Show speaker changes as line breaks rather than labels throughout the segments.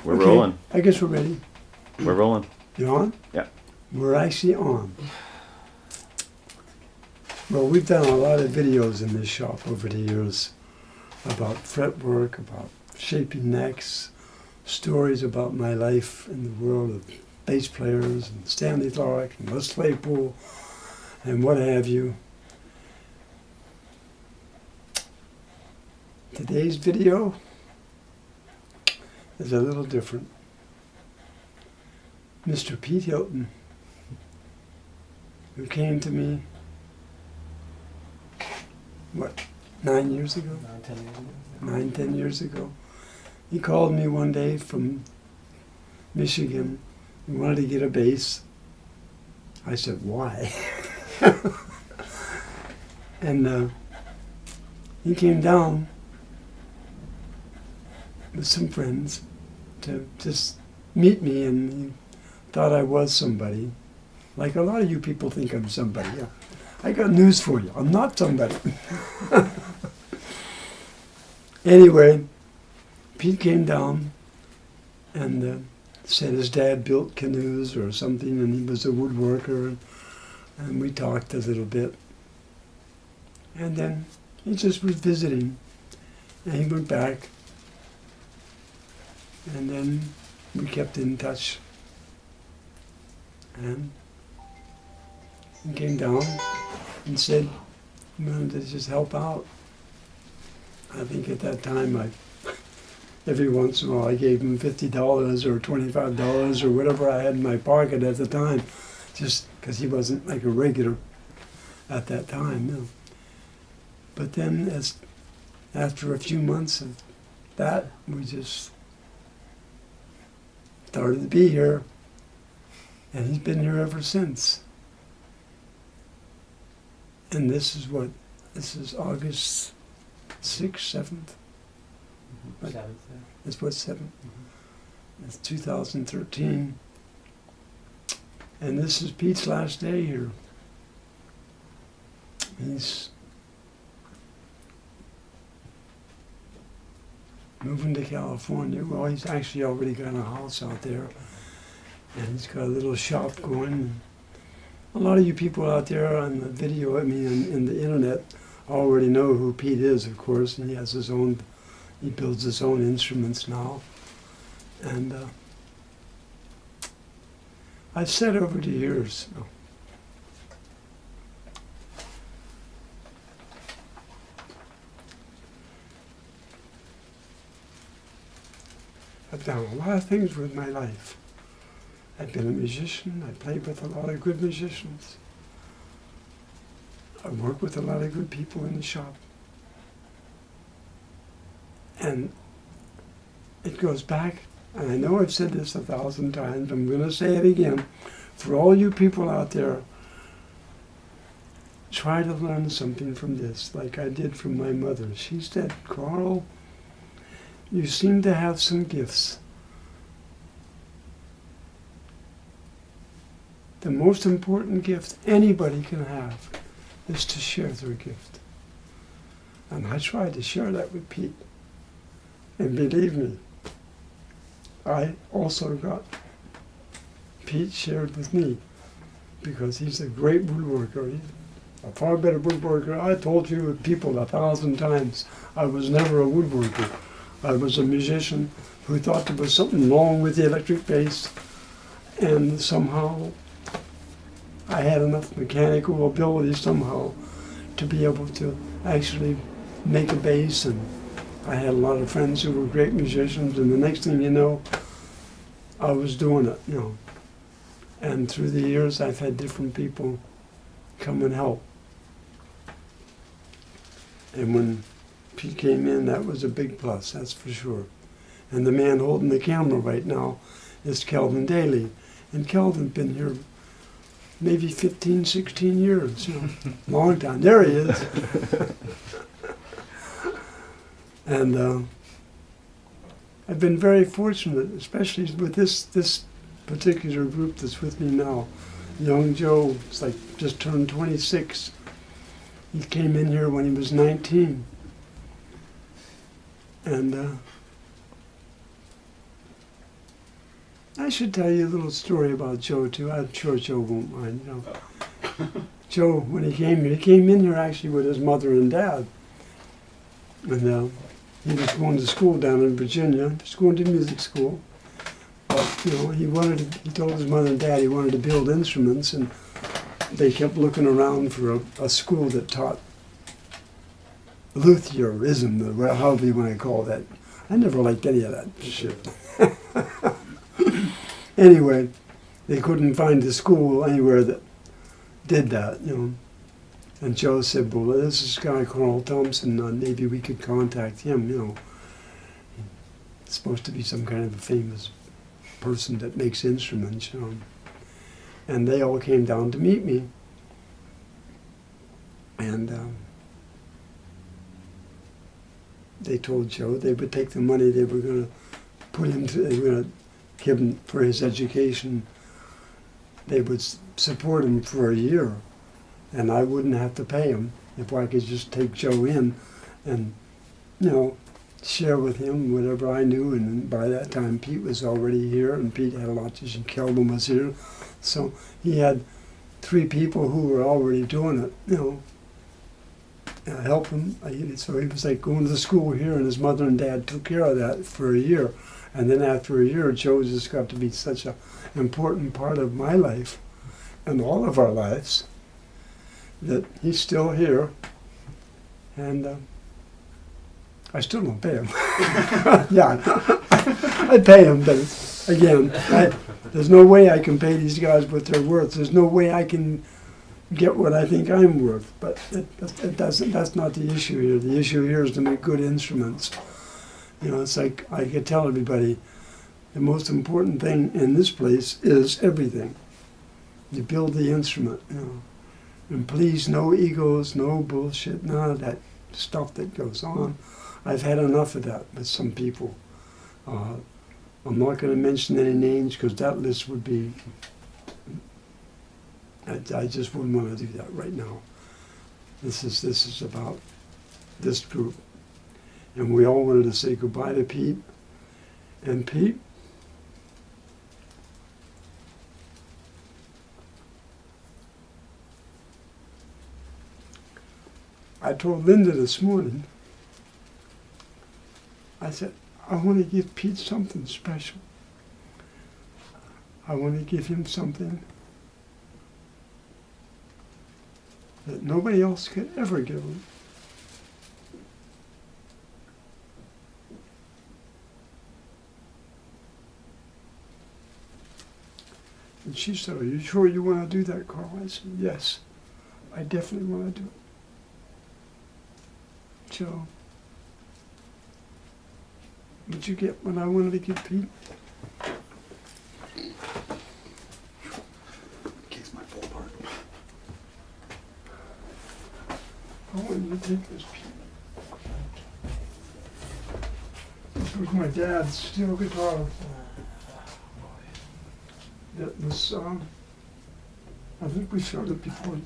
We're rolling.
I guess we're ready.
We're rolling.
You on?
Yeah.
We're actually on. Well, we've done a lot of videos in this shop over the years about fretwork, about shaping necks, stories about my life in the world of bass players and Stanley Clarke and Les Claypool and what have you. Today's video is a little different. Mr. Pete Hilton, who came to me, 9 years ago? 9, 10 years ago. He called me one day from Michigan. He wanted to get a bass. I said, why? And he came down with some friends to just meet me, and he thought I was somebody. Like a lot of you people think I'm somebody. Yeah. I got news for you. I'm not somebody. Anyway, Pete came down and said his dad built canoes or something, and he was a woodworker, and we talked a little bit. And then he just was visiting, and he went back, and then we kept in touch. And he came down and said he wanted to just help out. I think at that time, every once in a while, I gave him $50 or $25 or whatever I had in my pocket at the time, just because he wasn't like a regular at that time. No. But then, after a few months of that, we just started to be here, and he's been here ever since. And this is August 6th, 7th?
Seventh, yeah.
That's what, 7th? It's 2013. And this is Pete's last day here. He's moving to California. Well, he's actually already got a house out there. And he's got a little shop going. A lot of you people out there on the video, in the internet, already know who Pete is, of course, and he has his own, he builds his own instruments now. And I've said over the years, I've done a lot of things with my life. I've been a musician. I played with a lot of good musicians. I work with a lot of good people in the shop. And it goes back, and I know I've said this 1,000 times, I'm going to say it again. For all you people out there, try to learn something from this, like I did from my mother. She said, Carl, you seem to have some gifts. The most important gift anybody can have is to share their gift. And I tried to share that with Pete. And believe me, I also got Pete shared with me, because he's a great woodworker. He's a far better woodworker. I told you people 1,000 times, I was never a woodworker. I was a musician who thought there was something wrong with the electric bass, and somehow I had enough mechanical ability somehow to be able to actually make a bass, and I had a lot of friends who were great musicians, and the next thing you know, I was doing it, And through the years, I've had different people come and help. And when Pete came in, that was a big plus, that's for sure. And the man holding the camera right now is Kelvin Daly. And Kelvin's been here maybe 15, 16 years, long time. There he is. And I've been very fortunate, especially with this particular group that's with me now. Young Joe, it's like just turned 26. He came in here when he was 19. And I should tell you a little story about Joe too. I'm sure Joe won't mind. You know, Joe, when he came in here actually with his mother and dad, and he was going to school down in Virginia. He was going to music school, but you know, he told his mother and dad he wanted to build instruments, and they kept looking around for a school that taught luthierism, or however you want to call that. I never liked any of that shit. Anyway, they couldn't find a school anywhere that did that, you know. And Joe said, well, there's this guy, Carl Thompson, maybe we could contact him, you know. He's supposed to be some kind of a famous person that makes instruments, you know. And they all came down to meet me. And they told Joe they would take the money they were going to put into, they were going to give him for his education. They would support him for a year, and I wouldn't have to pay him if I could just take Joe in and, you know, share with him whatever I knew. And by that time, Pete was already here, and Pete had a lot to do. Kelvin was here, so he had 3 people who were already doing it, you know. Help him. So he was like going to the school here, and his mother and dad took care of that for a year. And then after a year, Joe just got to be such an important part of my life and all of our lives that he's still here. And I still don't pay him. Yeah, I pay him, but again, there's no way I can pay these guys what they're worth. There's no way I can get what I think I'm worth. But that's not the issue here. The issue here is to make good instruments. You know, it's like I could tell everybody, the most important thing in this place is everything. You build the instrument, you know. And please, no egos, no bullshit, none of that stuff that goes on. I've had enough of that with some people. I'm not going to mention any names because that list would be, I just wouldn't want to do that right now. This is about this group. And we all wanted to say goodbye to Pete. And Pete, I told Linda this morning, I said, I want to give Pete something special. I want to give him something that nobody else could ever give him. And she said, are you sure you want to do that, Carl? I said, yes, I definitely want to do it. So, did you get what I wanted to give Pete?
Kicks my full part.
I want you to take this, Pete. This was my dad's steel guitar. That was, I think we showed it before.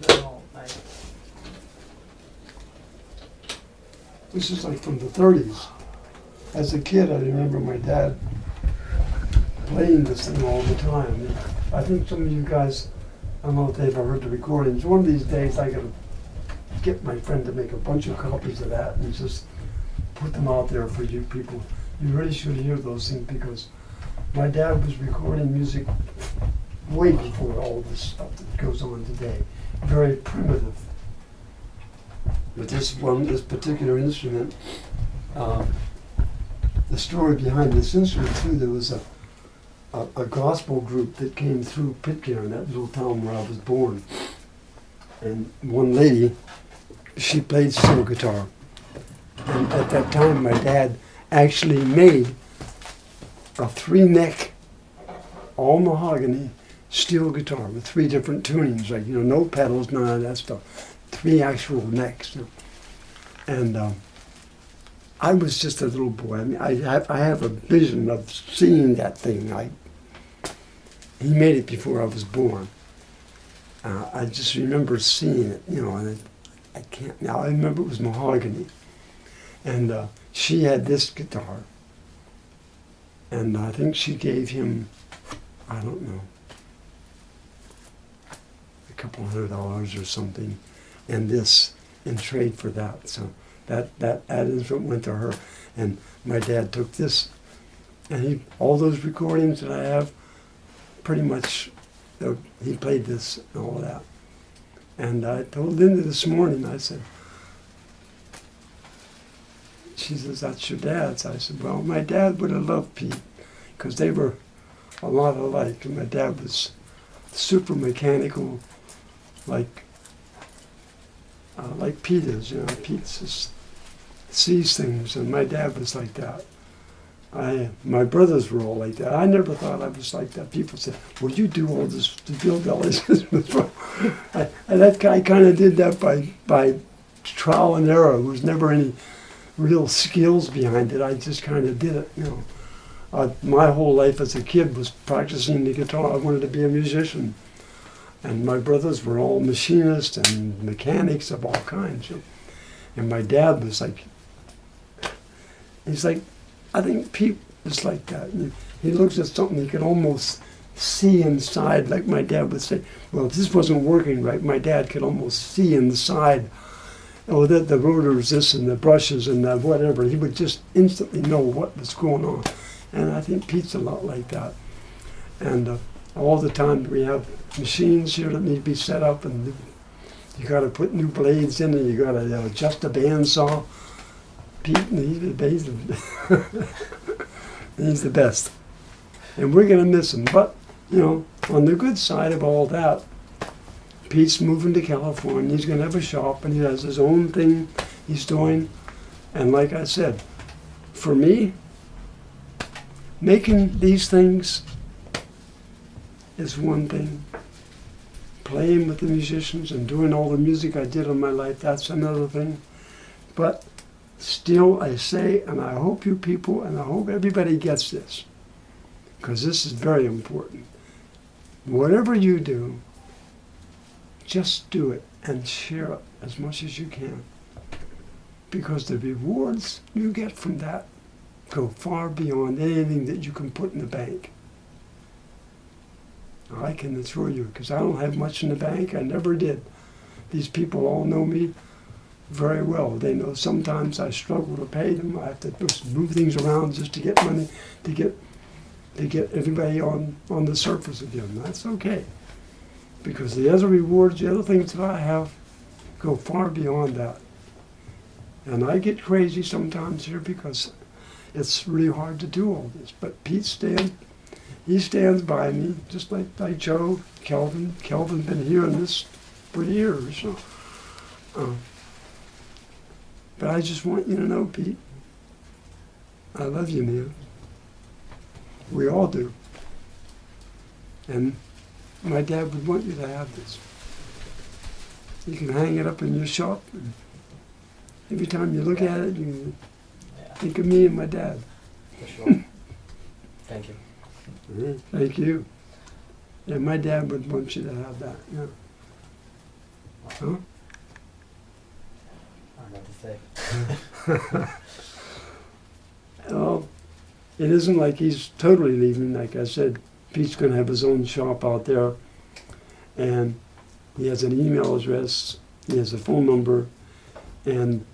No,
This is like from the 30s. As a kid, I remember my dad playing this thing all the time. I think some of you guys, I don't know if they've ever heard the recordings. One of these days, I gotta get my friend to make a bunch of copies of that and just put them out there for you people. You really should hear those things because my dad was recording music way before all this stuff that goes on today. Very primitive. But this particular instrument, the story behind this instrument too, there was a gospel group that came through Pitcairn, that little town where I was born. And one lady, she played steel guitar. And at that time, my dad actually made a 3-neck, all mahogany steel guitar with 3 different tunings, like, you know, no pedals, none of that stuff. 3 actual necks. And I was just a little boy. I mean, I have a vision of seeing that thing. He made it before I was born. I just remember seeing it, you know, and I can't, now I remember it was mahogany. And she had this guitar, And I think she gave him, I don't know, a couple $100 or something, and this in trade for that. So that instrument went to her, and my dad took this, and all those recordings that I have, pretty much, he played this and all that. And I told Linda this morning, I said, she says, that's your dad's. I said, well, my dad would have loved Pete, because they were a lot alike. And my dad was super mechanical, like Pete is. You know, Pete just sees things, and my dad was like that. My brothers were all like that. I never thought I was like that. People said, well, you do all this to build LSS. I kind of did that by trial and error. There was never any real skills behind it. I just kind of did it, you know. My whole life as a kid was practicing the guitar. I wanted to be a musician. And my brothers were all machinists and mechanics of all kinds. And my dad was like, he's like, I think Pete is like that. He looks at something he can almost see inside, like my dad would say, well, if this wasn't working right, my dad could almost see inside, oh, the rotors, this and the brushes and the whatever. He would just instantly know what was going on. And I think Pete's a lot like that. And all the time we have machines here that need to be set up, and you got to put new blades in, and you got to adjust the bandsaw. Pete, he's the best. And we're going to miss him. But, you know, on the good side of all that, Pete's moving to California. He's going to have a shop, and he has his own thing he's doing. And like I said, for me, making these things is one thing. Playing with the musicians and doing all the music I did in my life, that's another thing. But still, I say, and I hope you people, and I hope everybody gets this, because this is very important. Whatever you do, just do it and share it as much as you can, because the rewards you get from that go far beyond anything that you can put in the bank. I can assure you, because I don't have much in the bank. I never did. These people all know me very well. They know sometimes I struggle to pay them. I have to just move things around just to get money, to get everybody on the surface again. That's okay, because the other rewards, the other things that I have, go far beyond that. And I get crazy sometimes here because it's really hard to do all this. But Pete stands by me, just like Joe, Kelvin. Kelvin's been hearing this for years. So. But I just want you to know, Pete, I love you, man. We all do. And my dad would want you to have this. You can hang it up in your shop, and every time you look at it, you think of me and my dad.
For sure. Thank you.
Thank you. Yeah, my dad would want you to have that, yeah. Huh?
I don't know what to say.
Well, it isn't like he's totally leaving. Like I said, Pete's going to have his own shop out there, and he has an email address, he has a phone number, and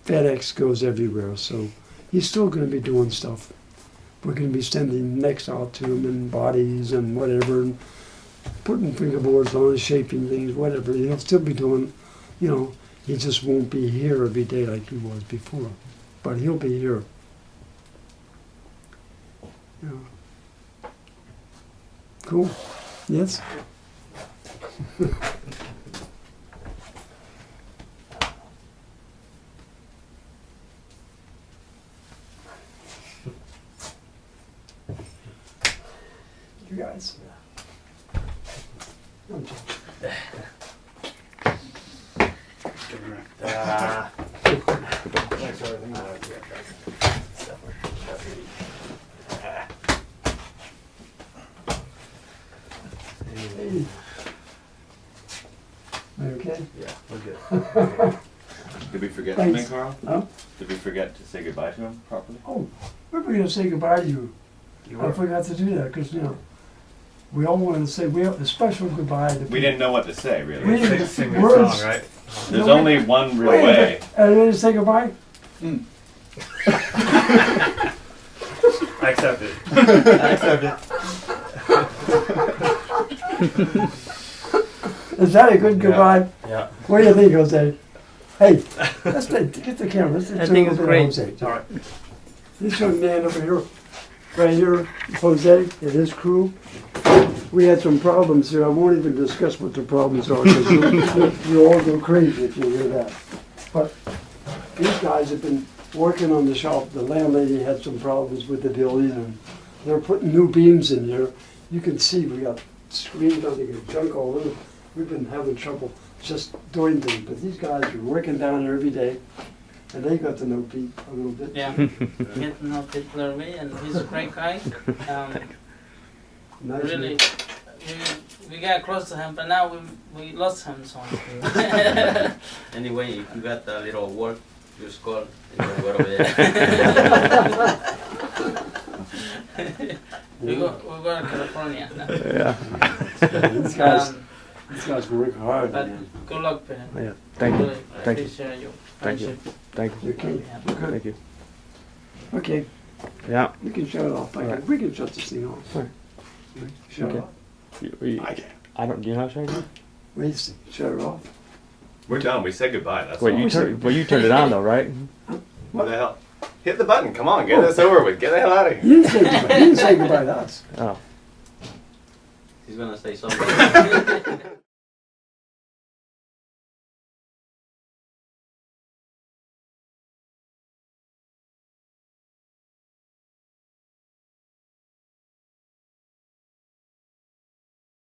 FedEx goes everywhere. So he's still going to be doing stuff. We're going to be sending necks out to him and bodies and whatever, and putting fingerboards on, shaping things, whatever. He'll still be doing, you know, he just won't be here every day like he was before. But he'll be here. Yeah. Cool. Yes? You guys. I'm just- Hey. Are you okay?
Yeah, we're good.
Did we forget
Thanks.
something, Carl?
Huh?
Did we forget to say goodbye to him properly?
Oh, we're were going to say goodbye to you.
You
I
were.
forgot to do that because, we all wanted to say a special goodbye to
We didn't know what to say, really.
We-
Sing the
Words.
song, right?
There's
No,
only one real
Wait a
way.
minute. Are you ready to say goodbye?
I accept it.
I accept it.
Is that a good goodbye?
Yeah.
What do you think, Jose? Hey, get the camera. Let's
I
do
think
a
it's
little bit of
great.
Jose.
All right.
This young man over here, right here, Jose and his crew, we had some problems here. I won't even discuss what the problems are because you'll all go crazy if you hear that. But these guys have been working on the shop. The landlady had some problems with the building and they're putting new beams in here. You can see we got screens on the junk all over. We've been having trouble just doing things, but these guys are working down there every day and they got to know Pete a little bit.
Yeah, get to know Pete a little bit, and he's a great guy.
Nice
Really, we got close to him, but now we lost him. So
Anyway, if you got a little work, just call and then go over there.
we go to California now.
These guys work hard,
But
man.
good luck, Pete.
Yeah, thank you.
Really
Thank you.
appreciate your
Thank you.
friendship.
Thank you.
You okay?
Yeah.
Thank you.
Okay,
Yeah.
we can shut it off.
Alright.
We can shut this thing off.
Alright.
Shut it
Okay.
off.
I can't.
I don't. Do you know how to shut it?
Wait, shut it off.
We're done. We said goodbye. That's
Wait,
all.
you turned it on though, right?
What the hell? Hit the button. Come on, get this over with. Get the hell out of here.
You didn't say goodbye, you didn't say goodbye to us.
Oh.
He's gonna say something.